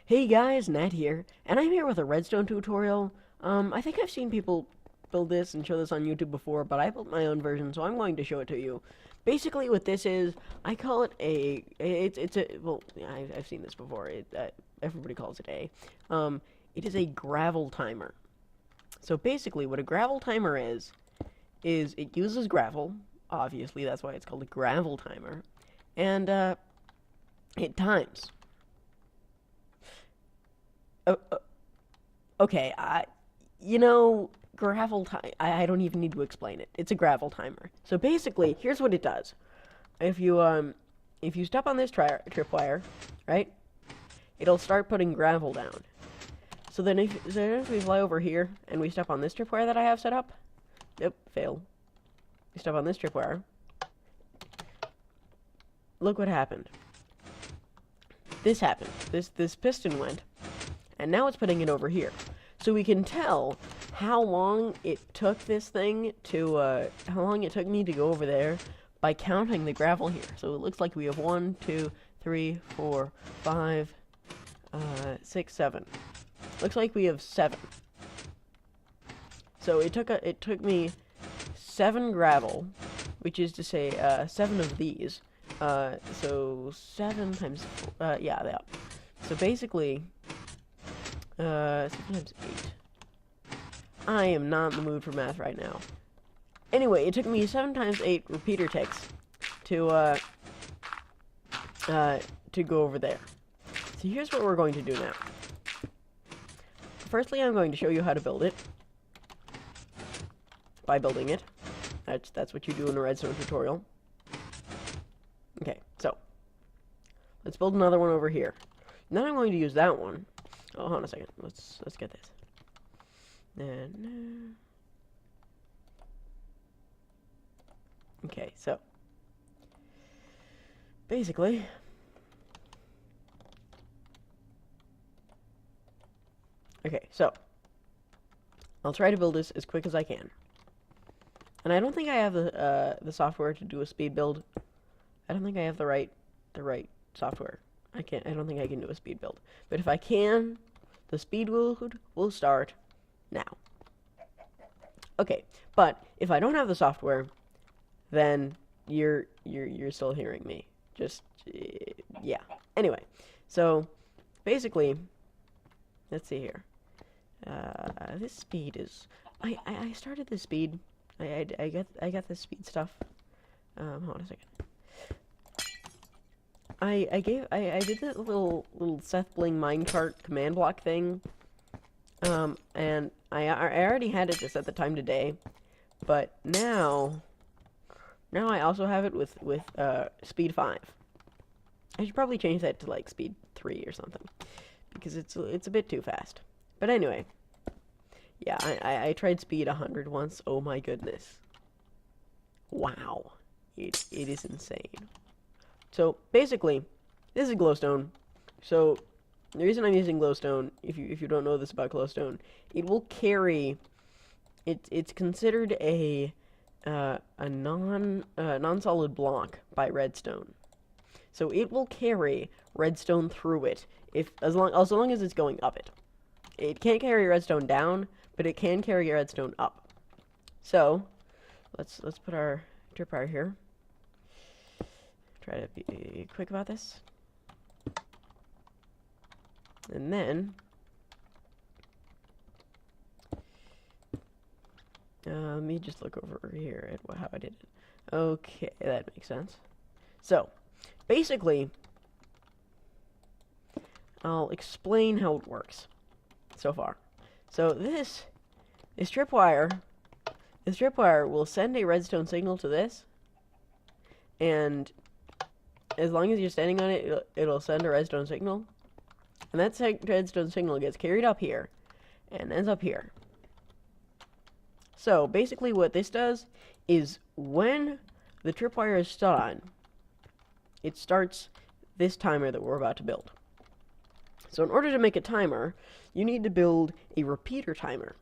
Hey guys, Nat here, and I'm here with a redstone tutorial. I think I've seen people build this and show this on YouTube before, but I built my own version, so I'm going to show it to you. Basically, what this is, I call it it's a, well, yeah, I've seen this before. Everybody calls it it is a gravel timer. So basically, what a gravel timer is it uses gravel. Obviously, that's why it's called a gravel timer, and it times. Uh, uh, Okay, gravel time. I don't even need to explain it. It's a gravel timer. So basically, here's what it does. If you if you step on this tripwire, right, it'll start putting gravel down. So then if we fly over here and we step on this tripwire that I have set up, nope, fail. We step on this tripwire. Look what happened. This happened. This piston went, and now it's putting it over here. So we can tell how long it took this thing to, how long it took me to go over there by counting the gravel here. So it looks like we have 1, 2, 3, 4, 5, 6, 7. Looks like we have 7. So it took me 7 gravel, which is to say, 7 of these. So 7 times, yeah. So basically, 7 times 8. I am not in the mood for math right now. Anyway, it took me 7 times 8 repeater ticks to go over there. So here's what we're going to do now. Firstly, I'm going to show you how to build it by building it. That's what you do in a redstone tutorial. Okay, so let's build another one over here. Then I'm going to use that one. Oh, hold on a second. Let's get this. And okay, so basically, okay, so I'll try to build this as quick as I can. And I don't think I have the software to do a speed build. I don't think I have the right software. I don't think I can do a speed build. But if I can, the speed will start now. Okay, but if I don't have the software, then you're still hearing me. Just yeah. Anyway, so basically, let's see here. This speed is I started this speed. I got this speed stuff. Hold on a second. I did that little Seth Bling minecart command block thing, and I already had it to set the time today, but now I also have it with speed 5. I should probably change that to like speed 3 or something, because it's a bit too fast. But anyway, yeah, I tried speed 100 once. Oh my goodness, wow, it is insane. So basically, this is glowstone. So the reason I'm using glowstone, if you don't know this about glowstone, it will carry. It's considered a non-solid block by redstone. So it will carry redstone through it as long as it's going up it. It can't carry redstone down, but it can carry redstone up. So let's put our tripwire here. Try to be quick about this. And then let me just look over here at how I did it. Okay, that makes sense. So basically, I'll explain how it works so far. So this tripwire will send a redstone signal to this, and as long as you're standing on it, it'll send a redstone signal. And that redstone signal gets carried up here and ends up here. So basically what this does is when the tripwire is done, it starts this timer that we're about to build. So in order to make a timer, you need to build a repeater timer,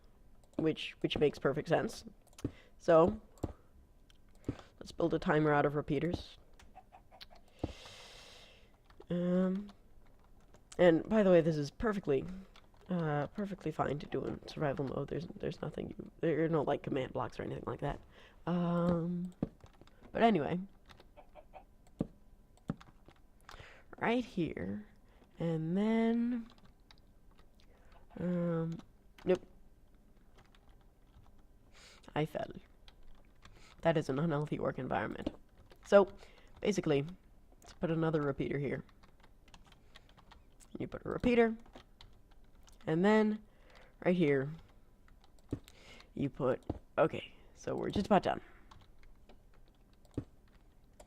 which makes perfect sense. So let's build a timer out of repeaters. And by the way, this is perfectly fine to do in survival mode. There's nothing, there are no like command blocks or anything like that. But anyway, right here, and then, nope, I fell. That is an unhealthy work environment. So, basically, let's put another repeater here. You put a repeater, and then, right here, you put, okay, so we're just about done.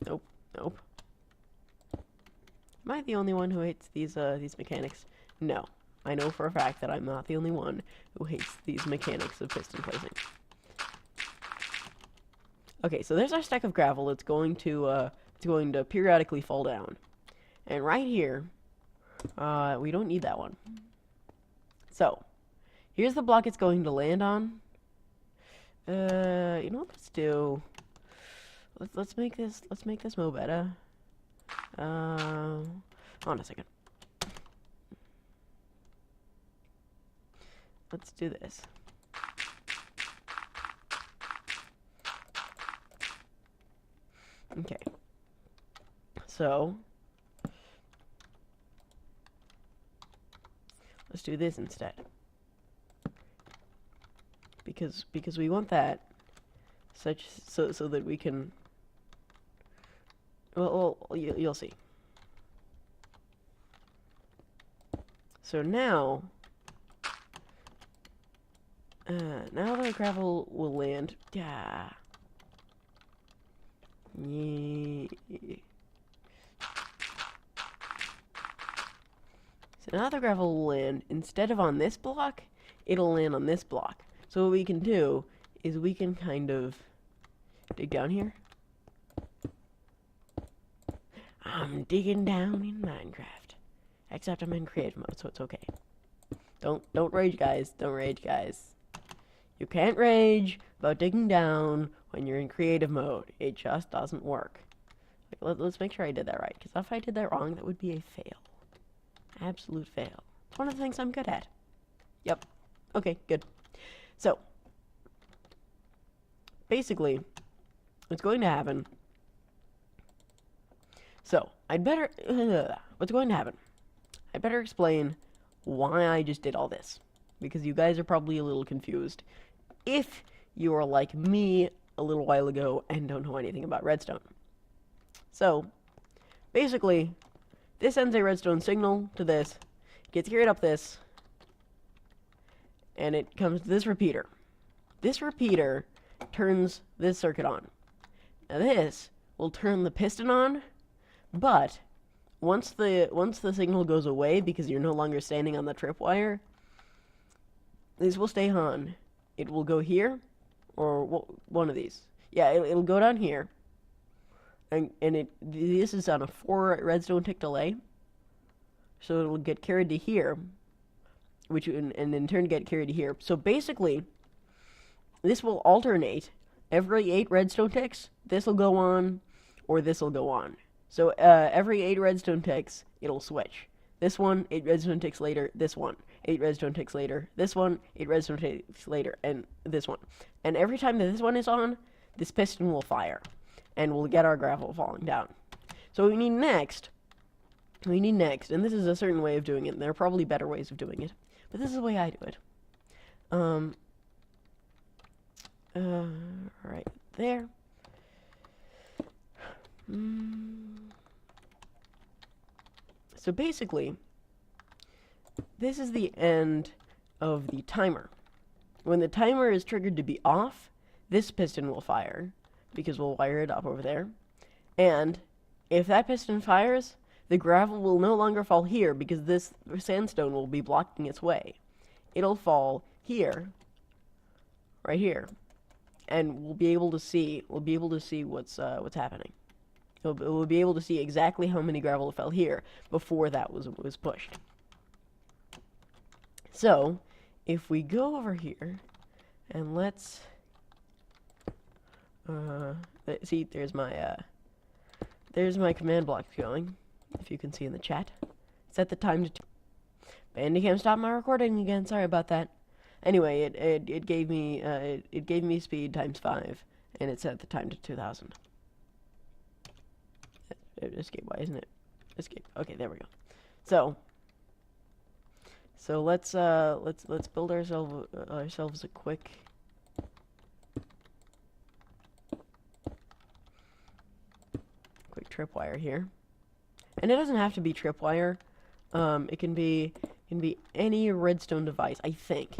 Nope, nope. Am I the only one who hates these mechanics? No. I know for a fact that I'm not the only one who hates these mechanics of piston placing. Okay, so there's our stack of gravel. It's going to periodically fall down. And right here, we don't need that one. So, here's the block it's going to land on. You know what, let's do... Let's make this mo better. Hold on a second. Let's do this. Okay. So let's do this instead. Because we want that so that we can, well you'll see. So now the gravel will land. Yeah. So now the gravel will land, instead of on this block, it'll land on this block. So what we can do is we can kind of dig down here. I'm digging down in Minecraft. Except I'm in creative mode, so it's okay. Don't rage, guys. Don't rage, guys. You can't rage about digging down when you're in creative mode. It just doesn't work. Let's make sure I did that right, because if I did that wrong, that would be a fail. Absolute fail. It's one of the things I'm good at. Yep. Okay, good. So, basically, what's going to happen... So, what's going to happen? I'd better explain why I just did all this, because you guys are probably a little confused if you are like me a little while ago and don't know anything about redstone. So, basically, this sends a redstone signal to this, gets carried up this, and it comes to this repeater. This repeater turns this circuit on. Now this will turn the piston on, but once the signal goes away because you're no longer standing on the tripwire, this will stay on. It will go here, or one of these. Yeah, it'll go down here, and this is on a 4 redstone tick delay, so it'll get carried to here, and in turn get carried to here. So basically, this will alternate every 8 redstone ticks. This will go on, or this will go on. So every 8 redstone ticks, it'll switch. This one, 8 redstone ticks later. This one, 8 redstone ticks later. This one, 8 redstone ticks later, and this one. And every time that this one is on, this piston will fire, and we'll get our gravel falling down. So what we need next, and this is a certain way of doing it, and there are probably better ways of doing it, but this is the way I do it. Right there. So basically, this is the end of the timer. When the timer is triggered to be off, this piston will fire, because we'll wire it up over there. And if that piston fires, the gravel will no longer fall here, because this sandstone will be blocking its way. It'll fall here, right here, and we'll be able to see what's happening. We'll be able to see exactly how many gravel fell here before that was pushed. So, if we go over here, and let's see, there's my command block going, if you can see in the chat. Set the time to Bandicam stopped my recording again. Sorry about that. Anyway, it gave me it gave me speed times 5, and it set the time to 2,000. Escape. Why isn't it? Escape. Okay, there we go. So let's build ourselves a quick tripwire here, and it doesn't have to be tripwire. It can be any redstone device. I think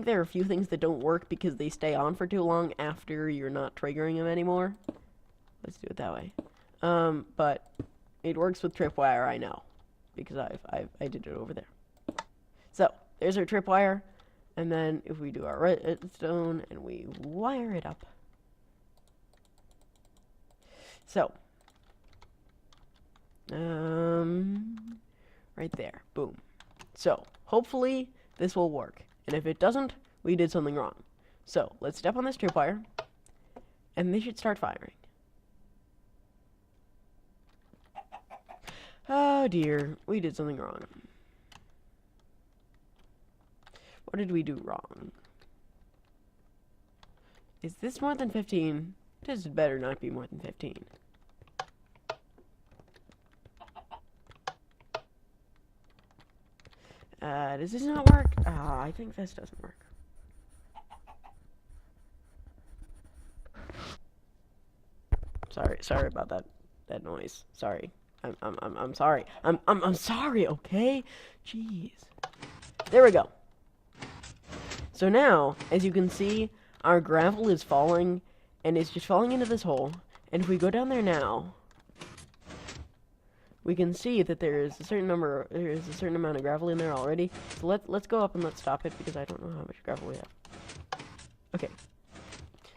there are a few things that don't work because they stay on for too long after you're not triggering them anymore. Let's do it that way. But it works with tripwire, I know, because I did it over there. So there's our tripwire, and then if we do our redstone and we wire it up, so right there, boom. So hopefully this will work, and if it doesn't, we did something wrong. So let's step on this tripwire, and they should start firing. Oh dear, we did something wrong. What did we do wrong? Is this more than 15? This better not be more than 15. Does this not work? I think this doesn't work. Sorry about that noise. Sorry. I'm sorry. I'm sorry, okay? Jeez. There we go. So now, as you can see, our gravel is falling, and it's just falling into this hole. And if we go down there now, we can see that there is a certain amount of gravel in there already. So let's go up and let's stop it, because I don't know how much gravel we have. Okay.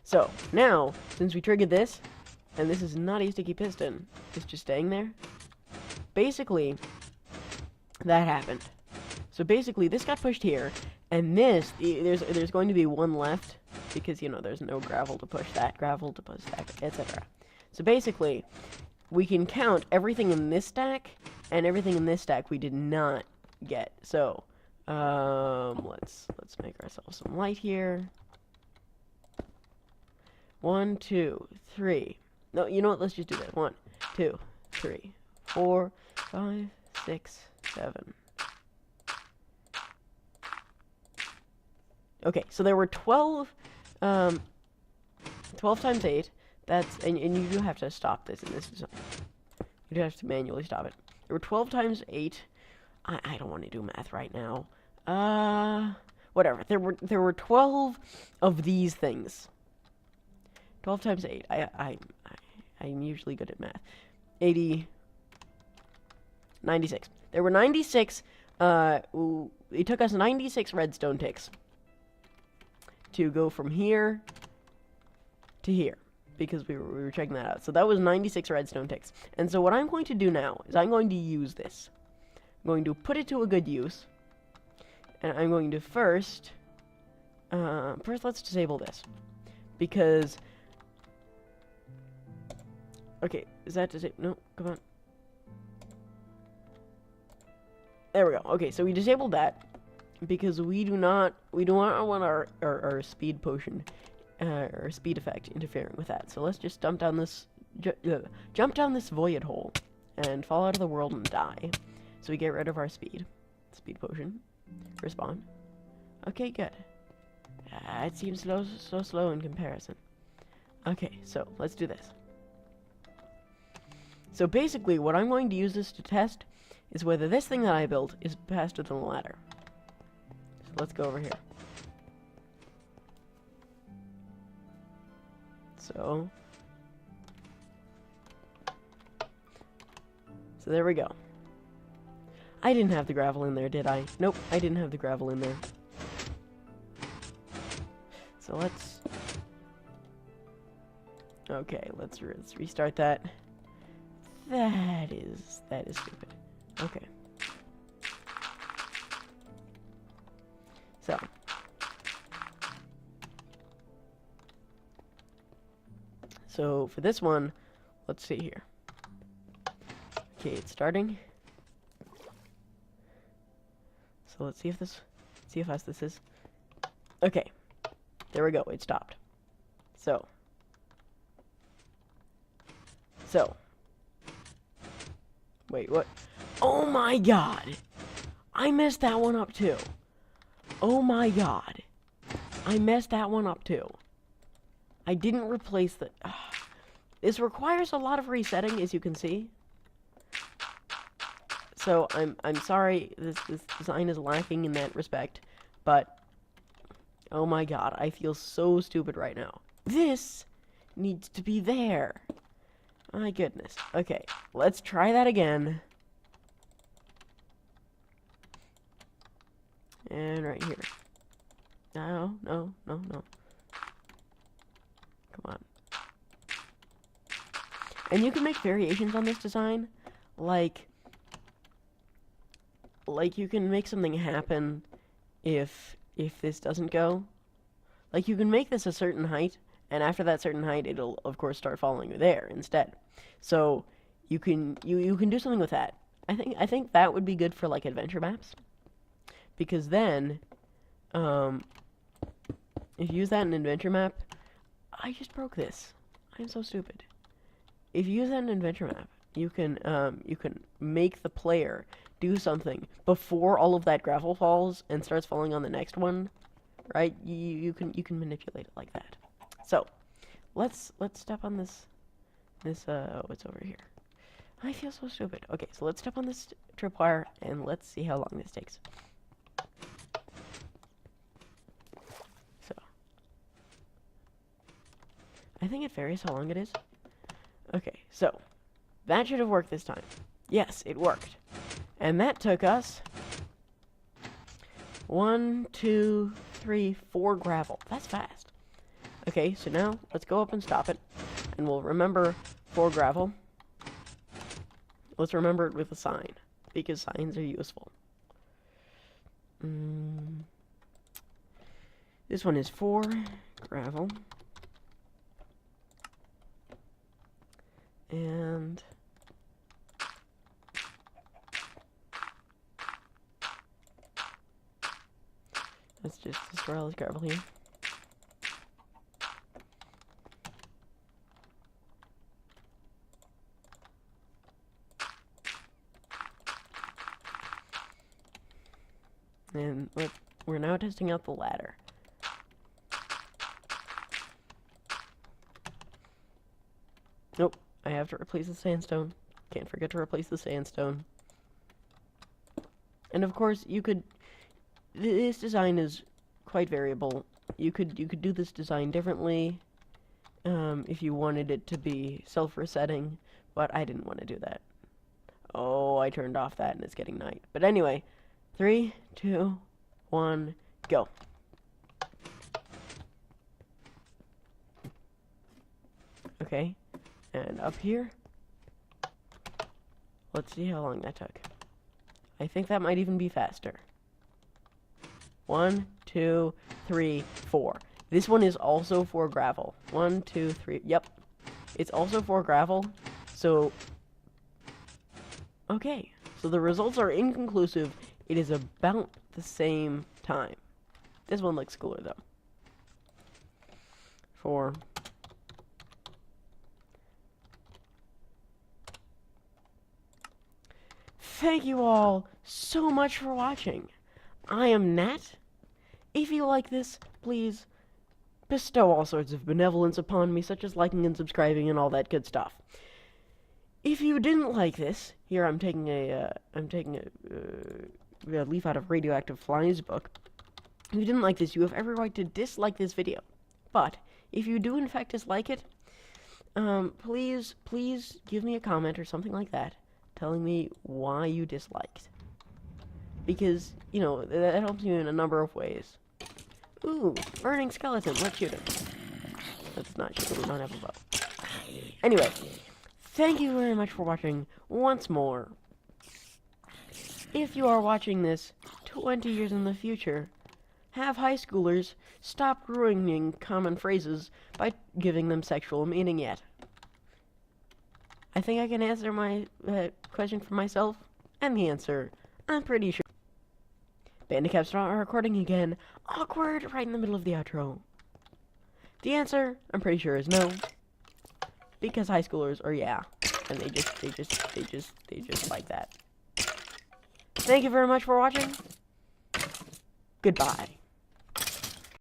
So now, since we triggered this, and this is not a sticky piston, it's just staying there. Basically, that happened. So basically, this got pushed here, and this, there's going to be one left, because, you know, there's no gravel to push that, etc. So basically, we can count everything in this stack, and everything in this stack we did not get. So, let's make ourselves some light here. 1, 2, 3. No, you know what? Let's just do that. 1, 2, 3, 4, 5, 6, 7. Okay, so there were 12 times 8. That's, and you do have to stop this in this design. You do have to manually stop it. There were 12 times 8. I don't want to do math right now. Whatever. There were 12 of these things. 12 times 8. I'm usually good at math. 80. 96. There were 96. It took us 96 redstone ticks to go from here to here, because we were checking that out. So that was 96 redstone ticks. And so what I'm going to do now is I'm going to use this. I'm going to put it to a good use. And I'm going to first let's disable this. Because, okay, is that disabled? No, come on. There we go. Okay, so we disabled that because we do not want our speed potion or speed effect interfering with that. So let's just jump down this void hole and fall out of the world and die. So we get rid of our speed potion. Respawn. Okay, good. It seems so slow in comparison. Okay, so let's do this. So basically, what I'm going to use this to test is whether this thing that I built is faster than the ladder. So let's go over here. So there we go. I didn't have the gravel in there, did I? Nope, I didn't have the gravel in there. So let's... Okay, let's restart that. That is stupid. Okay. So for this one, let's see here. Okay, it's starting. So let's see how fast this is. Okay, there we go. It stopped. So, wait, what? Oh my god! I messed that one up too. Oh my god. I messed that one up too. I didn't replace the... This requires a lot of resetting, as you can see. So, I'm sorry this design is lacking in that respect, but... Oh my god, I feel so stupid right now. This needs to be there. My goodness. Okay, let's try that again. And right here. No. Come on. And you can make variations on this design, like you can make something happen if this doesn't go. Like, you can make this a certain height, and after that certain height, it'll of course start following you there instead. So you can do something with that. I think that would be good for like adventure maps, because then if you use that in an adventure map, I just broke this. I'm so stupid. If you use that in an adventure map, you can make the player do something before all of that gravel falls and starts falling on the next one, right? You can manipulate it like that. So let's step on this. Oh, it's over here. I feel so stupid. Okay, so let's step on this tripwire and let's see how long this takes. So I think it varies how long it is. Okay, so that should have worked this time. Yes, it worked. And that took us 1, 2, 3, 4 gravel. That's fast. Okay, so now let's go up and stop it. And we'll remember 4 gravel. Let's remember it with a sign, because signs are useful. This one is 4 gravel. And let's just destroy all this gravel here. And we're now testing out the ladder. Nope, I have to replace the sandstone. Can't forget to replace the sandstone. And of course, you could... This design is quite variable. You could do this design differently if you wanted it to be self-resetting, but I didn't want to do that. Oh, I turned off that and it's getting night. But anyway, 3, 2, 1, go. Okay, and up here, let's see how long that took. I think that might even be faster. 1, 2, 3, 4. This one is also 4 gravel. 1, 2, 3. Yep. It's also 4 gravel. So, okay. So the results are inconclusive. It is about the same time. This one looks cooler, though. 4. Thank you all so much for watching. I am Nat. If you like this, please bestow all sorts of benevolence upon me, such as liking and subscribing and all that good stuff. If you didn't like this, here I'm taking a leaf out of Radioactive Fly's book. If you didn't like this, you have every right to dislike this video. But if you do in fact dislike it, please give me a comment or something like that, telling me why you disliked. Because, you know, that helps you in a number of ways. Ooh, burning skeleton, let's shoot him. Let's not shoot him, we don't have a bow. Anyway, thank you very much for watching once more. If you are watching this 20 years in the future, have high schoolers stop ruining common phrases by giving them sexual meaning yet. I think I can answer my question for myself, and the answer, I'm pretty sure. Bandicap's not recording again. Awkward, right in the middle of the outro. The answer, I'm pretty sure, is no. Because high schoolers are, yeah. And they just like that. Thank you very much for watching. Goodbye.